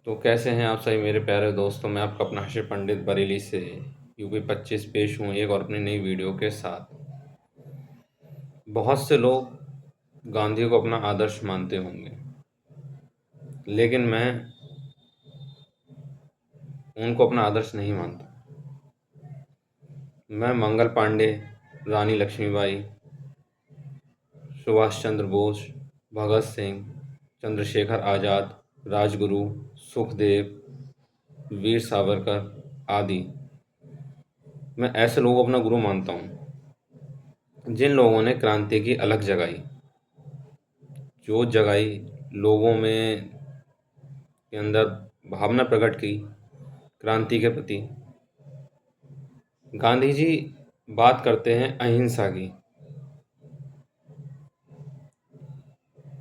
तो कैसे हैं आप सभी मेरे प्यारे दोस्तों। मैं आपका अपना हर्षित पंडित बरेली से यूपी 25 पेश हूँ एक और अपनी नई वीडियो के साथ। बहुत से लोग गांधी को अपना आदर्श मानते होंगे, लेकिन मैं उनको अपना आदर्श नहीं मानता। मैं मंगल पांडे, रानी लक्ष्मीबाई, सुभाष चंद्र बोस, भगत सिंह, चंद्रशेखर आज़ाद, राजगुरु, सुखदेव, वीर सावरकर आदि, मैं ऐसे लोगों को अपना गुरु मानता हूँ जिन लोगों ने क्रांति की अलग जगाई, जो जगाई लोगों में के अंदर भावना प्रकट की क्रांति के प्रति। गांधी जी बात करते हैं अहिंसा की।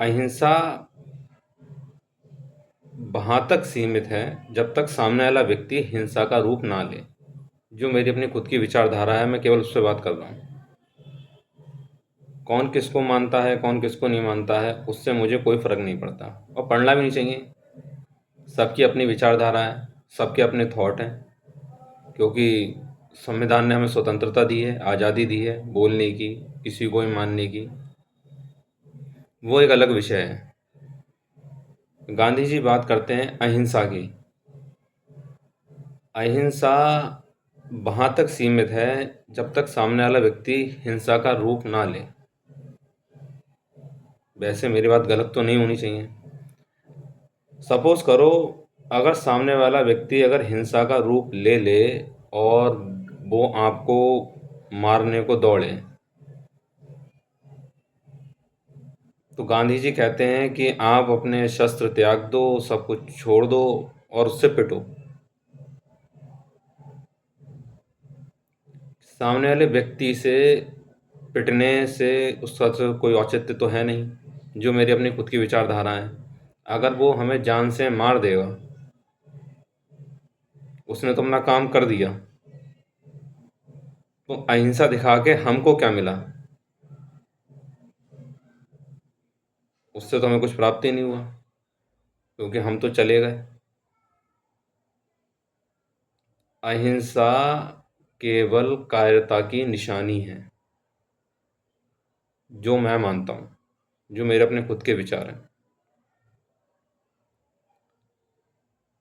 अहिंसा वहाँ तक सीमित है जब तक सामने वाला व्यक्ति हिंसा का रूप ना ले। जो मेरी अपनी खुद की विचारधारा है, मैं केवल उस पर बात कर रहा हूँ। कौन किसको मानता है, कौन किसको नहीं मानता है, उससे मुझे कोई फ़र्क नहीं पड़ता और पढ़ना भी नहीं चाहिए। सबकी अपनी विचारधारा है, सबके अपने थॉट हैं, क्योंकि संविधान ने हमें स्वतंत्रता दी है, आज़ादी दी है बोलने की, किसी को भी मानने की। वो एक अलग विषय है। गांधी जी बात करते हैं अहिंसा की। अहिंसा वहाँ तक सीमित है जब तक सामने वाला व्यक्ति हिंसा का रूप ना ले। वैसे मेरी बात गलत तो नहीं होनी चाहिए। सपोज करो, अगर सामने वाला व्यक्ति अगर हिंसा का रूप ले ले और वो आपको मारने को दौड़े, तो गांधी जी कहते हैं कि आप अपने शस्त्र त्याग दो, सब कुछ छोड़ दो और उससे पिटो। सामने वाले व्यक्ति से पिटने से उसका तो कोई औचित्य तो है नहीं। जो मेरी अपनी खुद की विचारधारा है, अगर वो हमें जान से मार देगा, उसने तो अपना काम कर दिया, तो अहिंसा दिखा के हमको क्या मिला? उससे तो हमें कुछ प्राप्ति नहीं हुआ, क्योंकि हम तो चले गए। अहिंसा केवल कायरता की निशानी है, जो मैं मानता हूँ, जो मेरे अपने खुद के विचार हैं।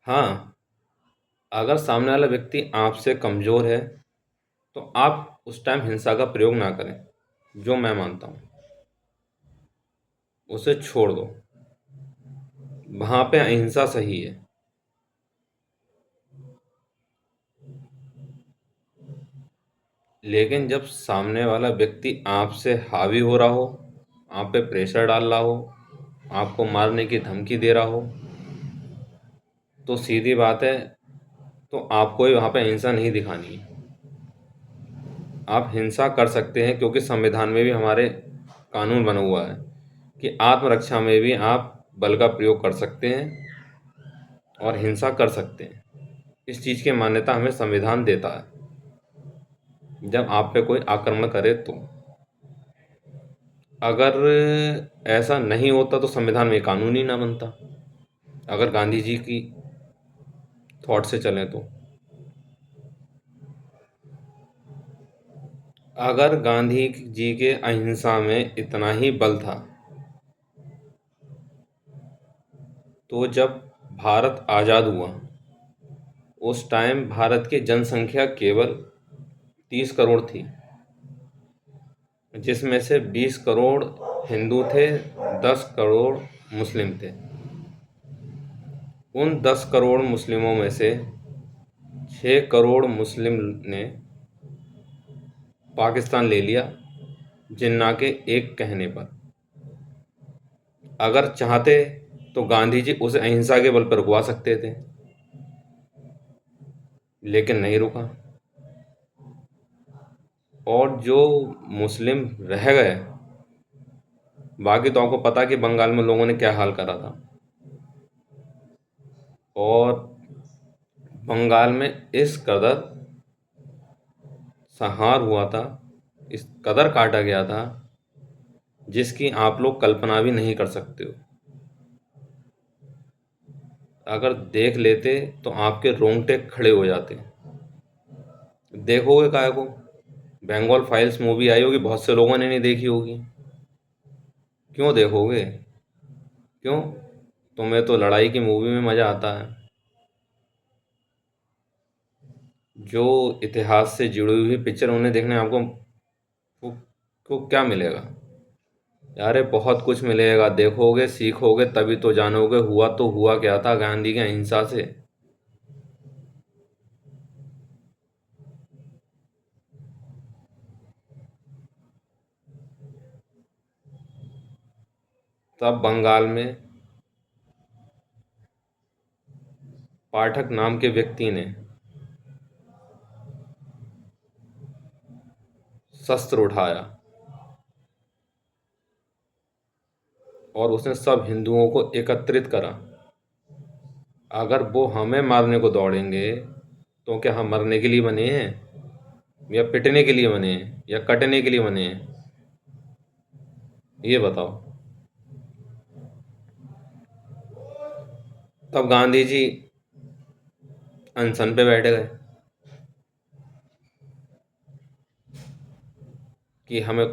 हाँ, अगर सामने वाला व्यक्ति आपसे कमज़ोर है तो आप उस टाइम हिंसा का प्रयोग ना करें, जो मैं मानता हूँ। उसे छोड़ दो, वहाँ पे अहिंसा सही है। लेकिन जब सामने वाला व्यक्ति आपसे हावी हो रहा हो, आप पे प्रेशर डाल रहा हो, आपको मारने की धमकी दे रहा हो, तो सीधी बात है, तो आपको ही वहाँ पे हिंसा नहीं दिखानी है। आप हिंसा कर सकते हैं, क्योंकि संविधान में भी हमारे कानून बना हुआ है कि आत्मरक्षा में भी आप बल का प्रयोग कर सकते हैं और हिंसा कर सकते हैं। इस चीज़ की मान्यता हमें संविधान देता है। जब आप पे कोई आक्रमण करे तो, अगर ऐसा नहीं होता तो संविधान में कानून ही ना बनता, अगर गांधी जी की थॉट से चलें तो। अगर गांधी जी के अहिंसा में इतना ही बल था, तो जब भारत आज़ाद हुआ उस टाइम भारत की जनसंख्या केवल 30 करोड़ थी, जिसमें से 20 करोड़ हिंदू थे, 10 करोड़ मुस्लिम थे। उन 10 करोड़ मुस्लिमों में से 6 करोड़ मुस्लिम ने पाकिस्तान ले लिया, जिन्ना के एक कहने पर। अगर चाहते तो गांधी जी उसे अहिंसा के बल पर रुकवा सकते थे, लेकिन नहीं रुका। और जो मुस्लिम रह गए, बाकी तो आपको पता कि बंगाल में लोगों ने क्या हाल करा था। और बंगाल में इस कदर संहार हुआ था, इस कदर काटा गया था, जिसकी आप लोग कल्पना भी नहीं कर सकते हो। अगर देख लेते तो आपके रोंगटे खड़े हो जाते। देखोगे काहे को? बंगाल फाइल्स मूवी आई होगी, बहुत से लोगों ने नहीं देखी होगी। क्यों देखोगे? क्यों? तुम्हें तो लड़ाई की मूवी में मज़ा आता है। जो इतिहास से जुड़ी हुई पिक्चर उन्हें देखने आपको को क्या मिलेगा? यारे बहुत कुछ मिलेगा, देखोगे सीखोगे तभी तो जानोगे हुआ तो हुआ क्या था गांधी की अहिंसा से। तब बंगाल में पाठक नाम के व्यक्ति ने शस्त्र उठाया और उसने सब हिंदुओं को एकत्रित करा। अगर वो हमें मारने को दौड़ेंगे तो क्या हम मरने के लिए बने हैं, या पिटने के लिए बने हैं, या कटने के लिए बने हैं? ये बताओ। तब गांधी जी अनशन पे बैठ गए कि हमें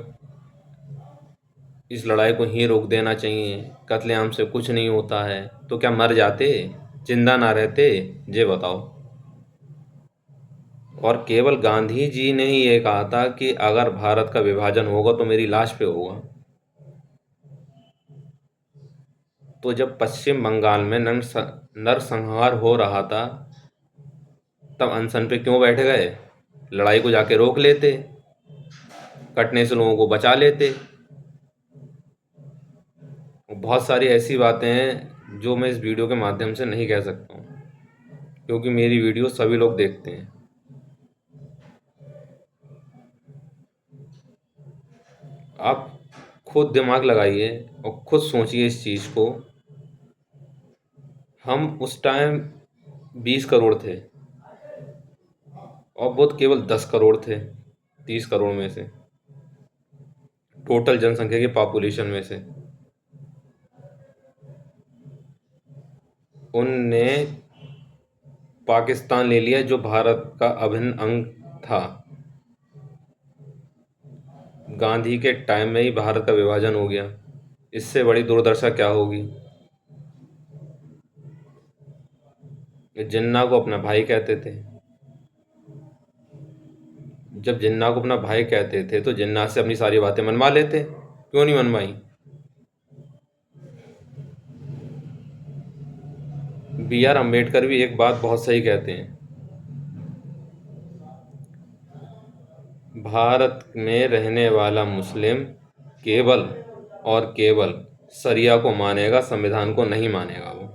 इस लड़ाई को ही रोक देना चाहिए, कत्लेआम से कुछ नहीं होता है। तो क्या मर जाते, जिंदा ना रहते? ये बताओ। और केवल गांधी जी ने ही ये कहा था कि अगर भारत का विभाजन होगा तो मेरी लाश पे होगा। तो जब पश्चिम बंगाल में नरसंहार हो रहा था तब अनशन पे क्यों बैठ गए? लड़ाई को जाके रोक लेते, कटने से लोगों को बचा लेते। बहुत सारी ऐसी बातें हैं जो मैं इस वीडियो के माध्यम से नहीं कह सकता हूँ, क्योंकि मेरी वीडियो सभी लोग देखते हैं। आप खुद दिमाग लगाइए और खुद सोचिए इस चीज़ को। हम उस टाइम 20 करोड़ थे और वो केवल 10 करोड़ थे, 30 करोड़ में से, टोटल जनसंख्या की पॉपुलेशन में से। उनने पाकिस्तान ले लिया जो भारत का अभिन्न अंग था। गांधी के टाइम में ही भारत का विभाजन हो गया। इससे बड़ी दुर्दशा क्या होगी? जिन्ना को अपना भाई कहते थे। जब जिन्ना को अपना भाई कहते थे तो जिन्ना से अपनी सारी बातें मनवा लेते, क्यों नहीं मनवाई? B.R. अम्बेडकर भी एक बात बहुत सही कहते हैं, भारत में रहने वाला मुस्लिम केवल और केवल शरिया को मानेगा, संविधान को नहीं मानेगा वो।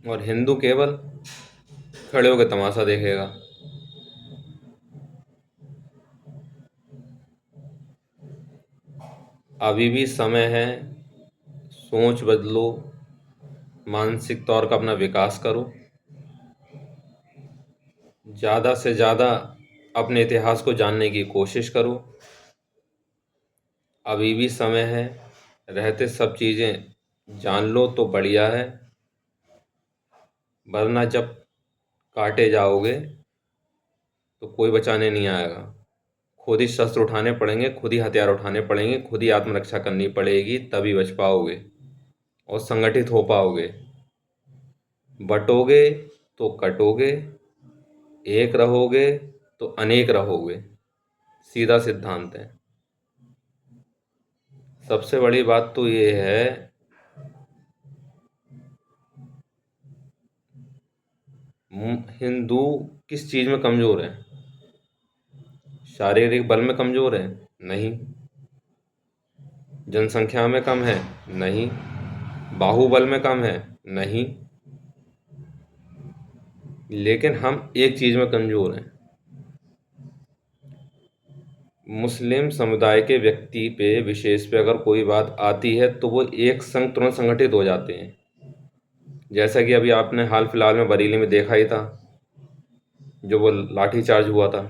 और हिंदू केवल खड़े होकर तमाशा देखेगा। अभी भी समय है, सोच बदलो, मानसिक तौर का अपना विकास करो, ज़्यादा से ज़्यादा अपने इतिहास को जानने की कोशिश करो। अभी भी समय है, रहते सब चीज़ें जान लो तो बढ़िया है, वरना जब काटे जाओगे तो कोई बचाने नहीं आएगा। खुद ही शस्त्र उठाने पड़ेंगे, खुद ही हथियार उठाने पड़ेंगे, खुद ही आत्मरक्षा करनी पड़ेगी, तभी बच पाओगे और संगठित हो पाओगे। बटोगे तो कटोगे, एक रहोगे तो अनेक रहोगे, सीधा सिद्धांत है। सबसे बड़ी बात तो ये है, हिंदू किस चीज़ में कमज़ोर है? शारीरिक बल में कमज़ोर है? नहीं। जनसंख्या में कम है? नहीं। बाहुबल में कम है? नहीं। लेकिन हम एक चीज़ में कमज़ोर हैं, मुस्लिम समुदाय के व्यक्ति पे विशेष पे अगर कोई बात आती है तो वो एक संग तुरंत संगठित हो जाते हैं। जैसा कि अभी आपने हाल फिलहाल में बरेली में देखा ही था, जो वो लाठी चार्ज हुआ था।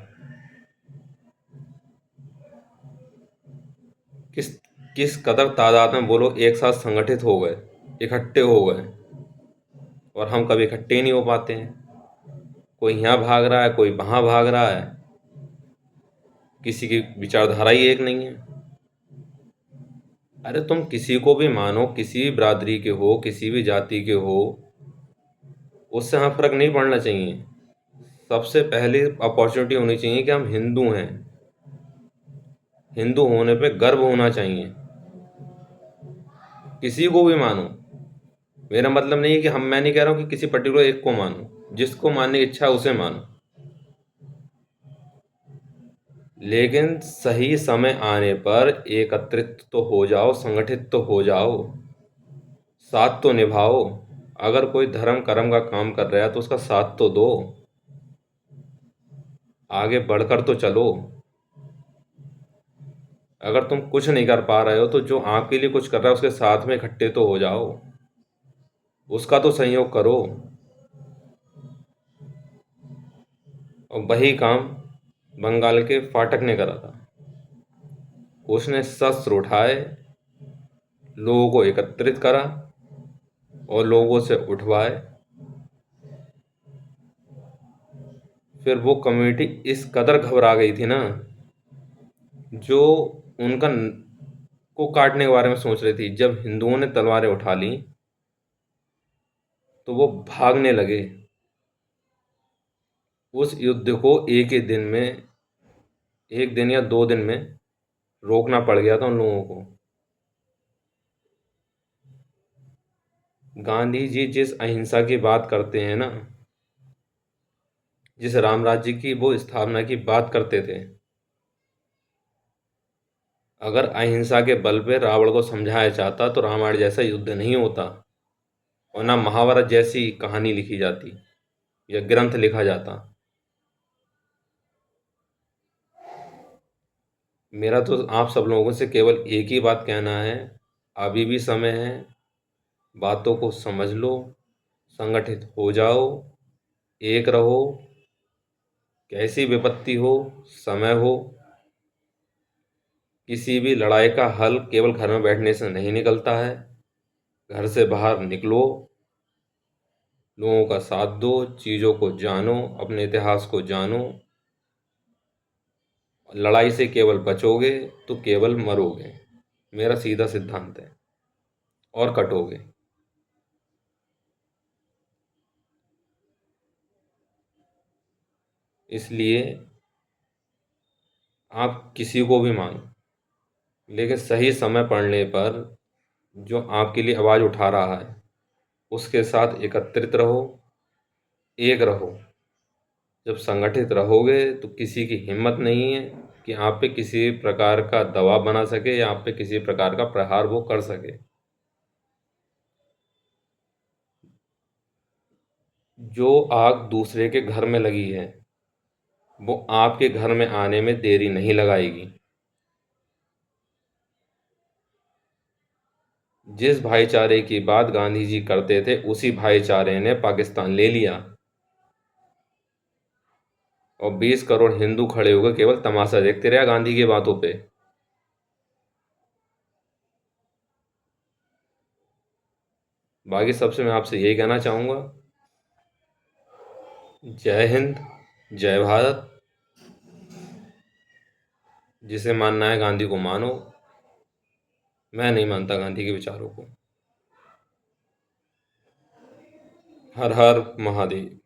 किस किस कदर तादाद में वो लोग एक साथ संगठित हो गए, इकट्ठे हो गए, और हम कभी इकट्ठे ही नहीं हो पाते हैं। कोई यहाँ भाग रहा है, कोई वहाँ भाग रहा है, किसी की विचारधारा ही एक नहीं है। अरे तुम किसी को भी मानो, किसी भी बिरादरी के हो, किसी भी जाति के हो, उससे हमें फर्क नहीं पड़ना चाहिए। सबसे पहले अपॉर्चुनिटी होनी चाहिए कि हम हिंदू हैं, हिंदू होने पे गर्व होना चाहिए। किसी को भी मानो, मेरा मतलब नहीं है कि मैं नहीं कह रहा हूँ कि किसी पर्टिकुलर एक को मानो, जिसको मानने की इच्छा है उसे मानो, लेकिन सही समय आने पर एकत्रित तो हो जाओ, संगठित तो हो जाओ, साथ तो निभाओ। अगर कोई धर्म कर्म का काम कर रहा है तो उसका साथ तो दो, आगे बढ़कर तो चलो। अगर तुम कुछ नहीं कर पा रहे हो तो जो आपके लिए कुछ कर रहा है उसके साथ में इकट्ठे तो हो जाओ, उसका तो सहयोग करो। और वही काम बंगाल के फाटक ने करा था। उसने शस्त्र उठाए, लोगों को एकत्रित करा और लोगों से उठवाए। फिर वो कम्युनिटी इस कदर घबरा गई थी ना, जो उनका को काटने के बारे में सोच रही थी, जब हिंदुओं ने तलवारें उठा ली तो वो भागने लगे। उस युद्ध को एक ही दिन में, एक दिन या 2 दिन में रोकना पड़ गया था उन लोगों को। गांधी जी जिस अहिंसा की बात करते हैं ना, जिस राम राज्य की वो स्थापना की बात करते थे, अगर अहिंसा के बल पे रावण को समझाया जाता तो रामायण जैसा युद्ध नहीं होता, और ना महाभारत जैसी कहानी लिखी जाती या ग्रंथ लिखा जाता। मेरा तो आप सब लोगों से केवल एक ही बात कहना है, अभी भी समय है, बातों को समझ लो, संगठित हो जाओ, एक रहो। कैसी विपत्ति हो, समय हो, किसी भी लड़ाई का हल केवल घर में बैठने से नहीं निकलता है। घर से बाहर निकलो, लोगों का साथ दो, चीज़ों को जानो, अपने इतिहास को जानो। लड़ाई से केवल बचोगे तो केवल मरोगे, मेरा सीधा सिद्धांत है, और कटोगे। इसलिए आप किसी को भी मानो, लेकिन सही समय पड़ने पर जो आपके लिए आवाज़ उठा रहा है उसके साथ एकत्रित रहो, एक रहो। जब संगठित रहोगे तो किसी की हिम्मत नहीं है कि आप पे किसी प्रकार का दबाव बना सके या आप पे किसी प्रकार का प्रहार वो कर सके। जो आग दूसरे के घर में लगी है वो आपके घर में आने में देरी नहीं लगाएगी। जिस भाईचारे की बात गांधी जी करते थे उसी भाईचारे ने पाकिस्तान ले लिया, और 20 करोड़ हिंदू खड़े होकर केवल तमाशा देखते रहे गांधी की बातों पे। बाकी सबसे मैं आपसे यही कहना चाहूँगा, जय हिंद, जय भारत। जिसे मानना है गांधी को मानो, मैं नहीं मानता गांधी के विचारों को। हर हर महादेव।